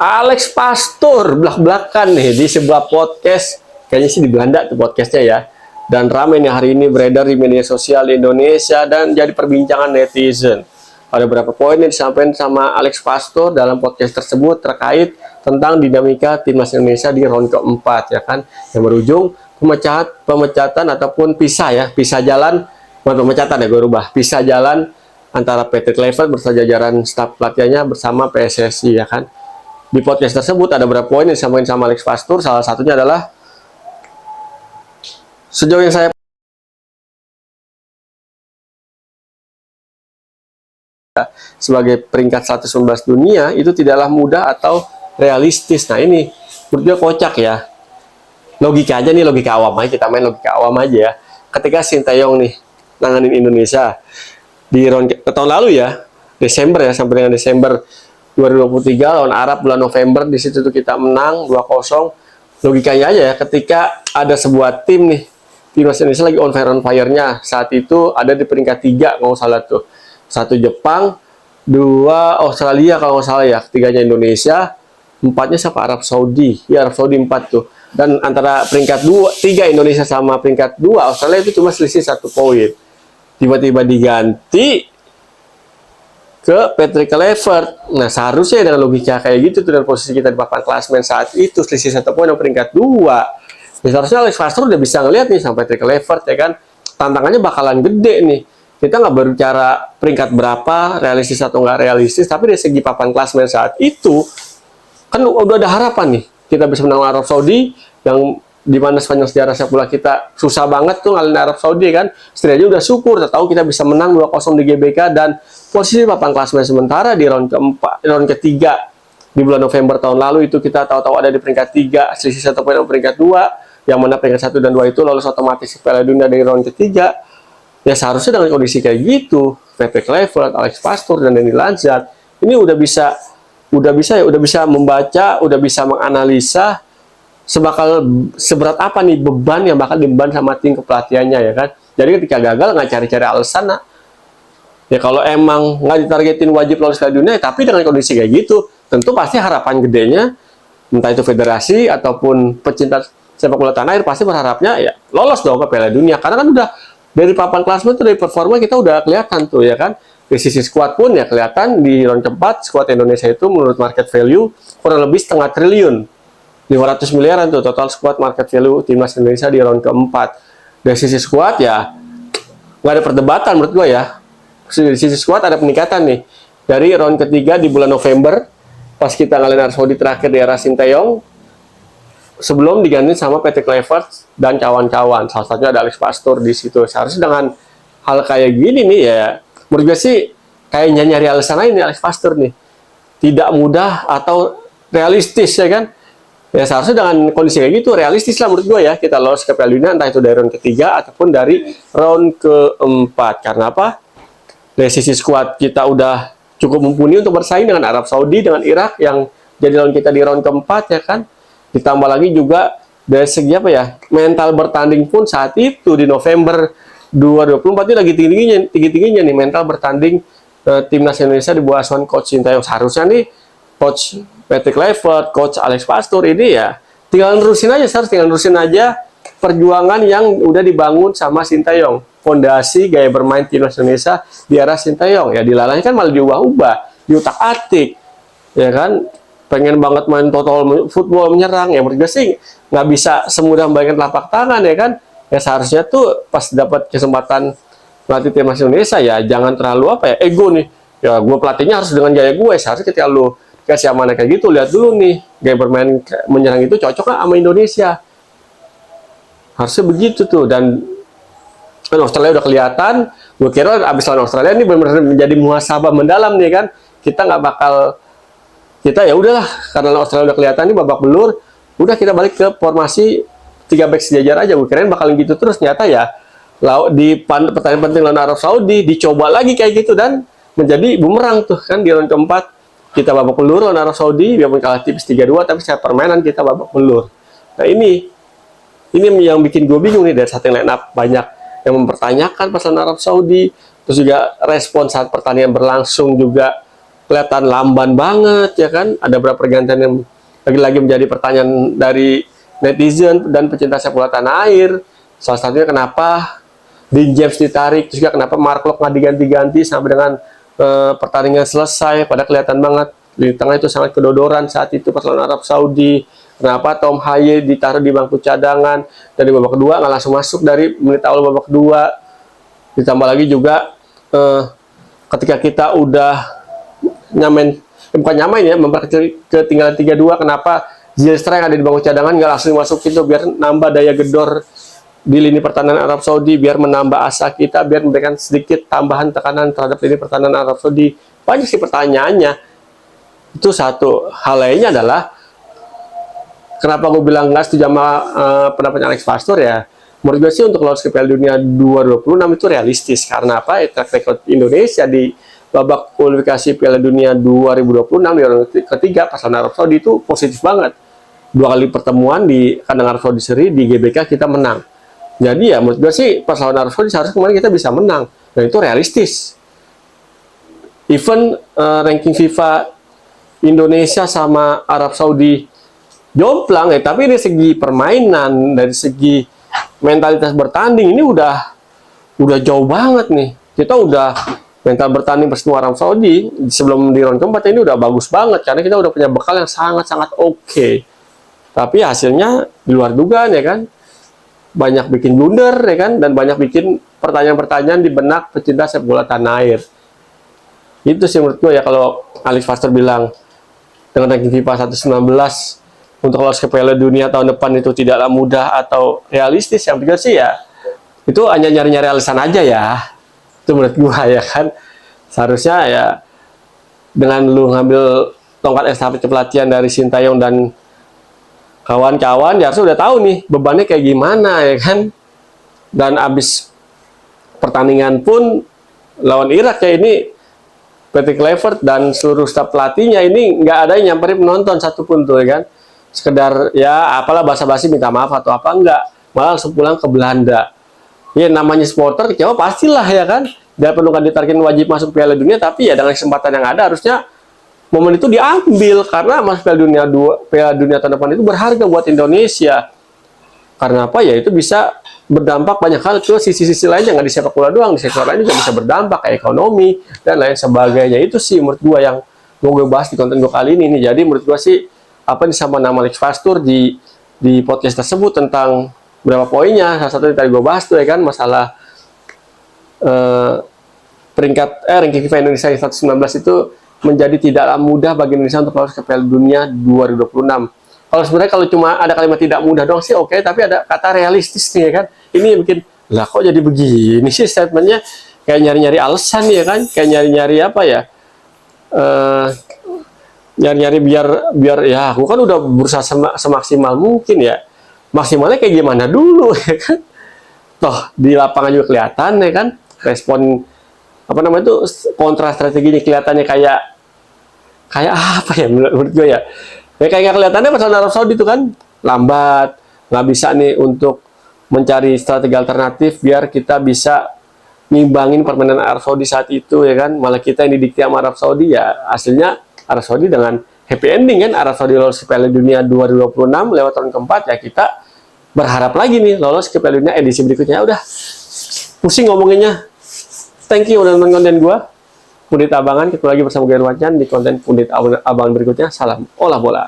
Alex Pastur belak-belakan nih di sebuah podcast, kayaknya sih di Belanda tuh podcastnya ya, dan rame nih hari ini beredar di media sosial Indonesia dan jadi perbincangan netizen. Ada beberapa poin yang disampaikan sama Alex Pastur dalam podcast tersebut terkait tentang dinamika timnas Indonesia di round keempat ya kan, yang berujung pemecatan ataupun pisah jalan, bukan pemecatan ya, gue rubah, pisah jalan antara Patrick Kluivert bersama jajaran staf pelatihnya bersama PSSI ya kan. Di podcast tersebut ada beberapa poin yang disampaikan sama Alex Pastur. Salah satunya adalah sejauh yang saya sebagai peringkat 119 dunia itu tidaklah mudah atau realistis. Nah ini menurut gue kocak ya. Logika aja nih, logika awam aja, kita main logika awam aja ya. Ketika Sintayong nih nanganin Indonesia di tahun lalu ya, Desember ya, sampai dengan Desember 2023 lawan Arab bulan November, di situ tuh kita menang 2-0. Logikanya aja ya, ketika ada sebuah tim nih, timnas Indonesia lagi on fire-nya, saat itu ada di peringkat 3 kalau nggak salah tuh. 1 Jepang, 2 Australia kalau nggak salah ya, ketiganya Indonesia, 4-nya siapa? Arab Saudi. Ya Arab Saudi 4 tuh. Dan antara peringkat 3 Indonesia sama peringkat 2 Australia itu cuma selisih 1 poin. Tiba-tiba diganti ke Patrick Kluivert. Nah seharusnya dengan logika kayak gitu tuh, dan posisi kita di papan klasemen saat itu selisih 1 poin yang peringkat 2 ya, seharusnya Alex Pastur udah bisa ngeliat nih sampai Patrick Kluivert ya kan, tantangannya bakalan gede nih. Kita nggak berbicara peringkat berapa, realistis atau nggak realistis, tapi dari segi papan klasemen saat itu kan udah ada harapan nih kita bisa menang Arab Saudi, yang dimana sepanjang sejarah sepak bola kita susah banget tuh ngalahin Arab Saudi kan. Setidaknya udah syukur, tahu kita bisa menang 2-0 di GBK, dan posisi papan klasemen sementara di round ketiga di bulan November tahun lalu itu kita tahu-tahu ada di peringkat 3, selisih 1 poin peringkat 2, yang mana peringkat 1 dan 2 itu lolos otomatis Piala Dunia dari round ketiga. Ya seharusnya dengan kondisi kayak gitu, Patrick Kluivert, Alex Pastur, dan Dani Lanzat ini udah bisa membaca, udah bisa menganalisa seberat apa nih beban yang bakal dibeban sama tim kepelatihannya ya kan. Jadi ketika gagal nggak cari-cari alasan, nah. Ya kalau emang nggak ditargetin wajib lolos Piala Dunia, tapi dengan kondisi kayak gitu, tentu pasti harapan gedenya, entah itu federasi ataupun pecinta sepak bola tanah air, pasti berharapnya ya lolos dong ke Piala Dunia. Karena kan udah dari papan klasemen tuh, dari performa kita udah kelihatan tuh ya kan. Di sisi skuad pun ya kelihatan di round keempat skuad Indonesia itu menurut market value kurang lebih setengah triliun. 500 miliaran tuh total squad market value timnas Indonesia di round keempat. Dari sisi squad ya nggak ada perdebatan menurut gue ya. Di sisi squad ada peningkatan nih dari round ketiga di bulan November pas kita ngalahin Arab Saudi terakhir di era Sintayong, sebelum diganti sama Patrick Kluivert dan kawan-kawan. Salah satunya ada Alex Pastur di situ. Seharusnya dengan hal kayak gini nih ya, menurut gue sih kayak nyari alasan lain nih Alex Pastur nih. Tidak mudah atau realistis ya kan. Ya seharusnya dengan kondisi kayak gitu realistis lah menurut gue ya, kita lolos ke Piala Dunia entah itu dari round ketiga ataupun dari round keempat. Karena apa? Dari sisi skuad kita udah cukup mumpuni untuk bersaing dengan Arab Saudi, dengan Irak yang jadi lawan kita di round keempat ya kan. Ditambah lagi juga dari segi apa ya, mental bertanding pun saat itu di November 2024 ini lagi tinggi-tingginya nih mental bertanding timnas Indonesia di bawah asuhan coach Sintayong. Seharusnya nih coach Patrick Kluivert, coach Alex Pastur ini ya tinggal nerusin aja perjuangan yang udah dibangun sama Sintayong. Fondasi gaya bermain timnas Indonesia di era Sintayong ya dilalahnya kan malah diubah-ubah, diutak-atik ya kan. Pengen banget main total football menyerang ya, menurut gue sih nggak bisa semudah membayangkan telapak tangan ya kan. Ya seharusnya tuh pas dapat kesempatan pelatih timnas Indonesia ya jangan terlalu apa ya, ego nih ya, gue pelatihnya harus dengan gaya gue. Seharusnya ketika lu kasih amanah kayak gitu, lihat dulu nih gaya bermain menyerang itu cocok nggak sama Indonesia. Harusnya begitu tuh. Dan Australia udah kelihatan. Gue kira abis lawan Australia ini benar-benar menjadi muhasabah mendalam nih kan. Kita nggak bakal, kita ya udahlah karena Australia udah kelihatan nih babak belur, udah kita balik ke formasi 3 back sejajar aja. Gue kirain bakalan gitu terus, nyata ya di pertandingan penting lawan Arab Saudi dicoba lagi kayak gitu dan menjadi bumerang tuh kan. Di round keempat kita babak belur lawan Arab Saudi, biarpun kalah tipis 3-2, tapi secara permainan kita babak belur. Nah ini yang bikin gue bingung nih, dari starting line up banyak yang mempertanyakan pasangan Arab Saudi, terus juga respon saat pertandingan berlangsung juga kelihatan lamban banget ya kan. Ada beberapa pergantian yang lagi-lagi menjadi pertanyaan dari netizen dan pecinta sepak bola tanah air. Salah satunya kenapa Dean James ditarik, juga kenapa Mark Locke nggak diganti-ganti sampai dengan pertandingan selesai. Pada kelihatan banget di tengah itu sangat kedodoran saat itu pas lawan Arab Saudi. Kenapa Tom Haye ditaruh di bangku cadangan dan di babak kedua nggak langsung masuk dari menit awal babak kedua. Ditambah lagi juga ketika kita udah bukan nyamain ya, memperkecil ketinggalan 3-2, kenapa Ziyechna yang ada di bangku cadangan nggak langsung masuk itu biar nambah daya gedor di lini pertahanan Arab Saudi, biar menambah asa kita, biar memberikan sedikit tambahan tekanan terhadap lini pertahanan Arab Saudi. Banyak sih pertanyaannya. Itu satu. Hal lainnya adalah kenapa gue bilang nggak setuju sama pendapatnya Alex Pastor ya. Menurut gue sih untuk lolos ke Piala Dunia 2026 itu realistis. Karena apa? Track record Indonesia di babak kualifikasi Piala Dunia 2026 di orang ketiga pas lawan Arab Saudi itu positif banget. 2 kali pertemuan di kandang Arab Saudi seri di GBK kita menang. Jadi ya menurut gue sih pas lawan Arab Saudi seharusnya kemarin kita bisa menang. Dan itu realistis. Even ranking FIFA Indonesia sama Arab Saudi jomplang ya, tapi dari segi permainan, dari segi mentalitas bertanding ini udah jauh banget nih. Kita udah mental bertanding pas Arab Saudi sebelum di round keempat ini udah bagus banget karena kita udah punya bekal yang sangat-sangat oke. Tapi hasilnya di luar dugaan ya kan. Banyak bikin blunder ya kan, dan banyak bikin pertanyaan-pertanyaan di benak pecinta sepak bola tanah air. Itu sih menurut gue ya, kalau Alex Pastor bilang dengan ranking FIFA 119 untuk lolos ke Piala Dunia tahun depan itu tidaklah mudah atau realistis, yang pikir sih ya itu hanya nyari-nyari alasan aja ya. Itu menurut gue ya kan. Seharusnya ya dengan lu ngambil tongkat estafet kepelatihan dari Sintayong dan kawan-kawan ya harus udah tahu nih bebannya kayak gimana ya kan. Dan abis pertandingan pun lawan Irak ya ini Patrick Kluivert dan seluruh staf pelatihnya ini nggak ada yang nyamperin penonton satupun tuh ya kan. Sekedar ya apalah basa-basi minta maaf atau apa, enggak, malah langsung pulang ke Belanda. Ya namanya supporter kecewa pastilah ya kan. Dia perlu kan ditargetin wajib masuk Piala Dunia, tapi ya dengan kesempatan yang ada harusnya momen itu diambil karena masuk Piala Dunia tahun depan itu berharga buat Indonesia. Karena apa ya, itu bisa berdampak banyak hal ke sisi-sisi lainnya, nggak di sepak bola doang, di sektor lain juga bisa berdampak kayak ekonomi dan lain sebagainya. Itu sih menurut gua yang mau gue bahas di konten gua kali ini nih. Jadi menurut gua sih apa yang sama nama Alex Pastor di podcast tersebut tentang berapa poinnya, salah satu yang tadi gua bahas tuh ya kan, masalah peringkat ranking FIFA Indonesia yang 119 itu menjadi tidaklah mudah bagi Indonesia untuk lolos ke Piala Dunia 2026. Kalau sebenarnya kalau cuma ada kalimat tidak mudah doang sih oke, tapi ada kata realistis nih ya kan. Ini yang bikin lah kok jadi begini sih statementnya, kayak nyari-nyari alasan ya kan, kayak nyari-nyari apa ya, nyari-nyari biar ya aku kan udah berusaha semaksimal mungkin ya. Maksimalnya kayak gimana dulu ya kan. Toh di lapangan juga kelihatan ya kan, respon apa namanya itu kontra strateginya kelihatannya kayak apa ya menurut gue ya. Ya kayak kelihatannya pas Arab Saudi itu kan lambat, nggak bisa nih untuk mencari strategi alternatif biar kita bisa ngimbangin permainan Arab Saudi saat itu ya kan. Malah kita yang didikte sama Arab Saudi, ya hasilnya Arab Saudi dengan happy ending kan. Arab Saudi lolos ke Piala Dunia 2026 lewat tahun keempat, ya kita berharap lagi nih lolos ke Piala Dunia edisi berikutnya. Udah pusing ngomonginnya. Thank you udah nonton konten gue, Pundit Abangan. Ketemu lagi bersama gue Irwan Chan di konten Pundit Abangan berikutnya. Salam olah bola.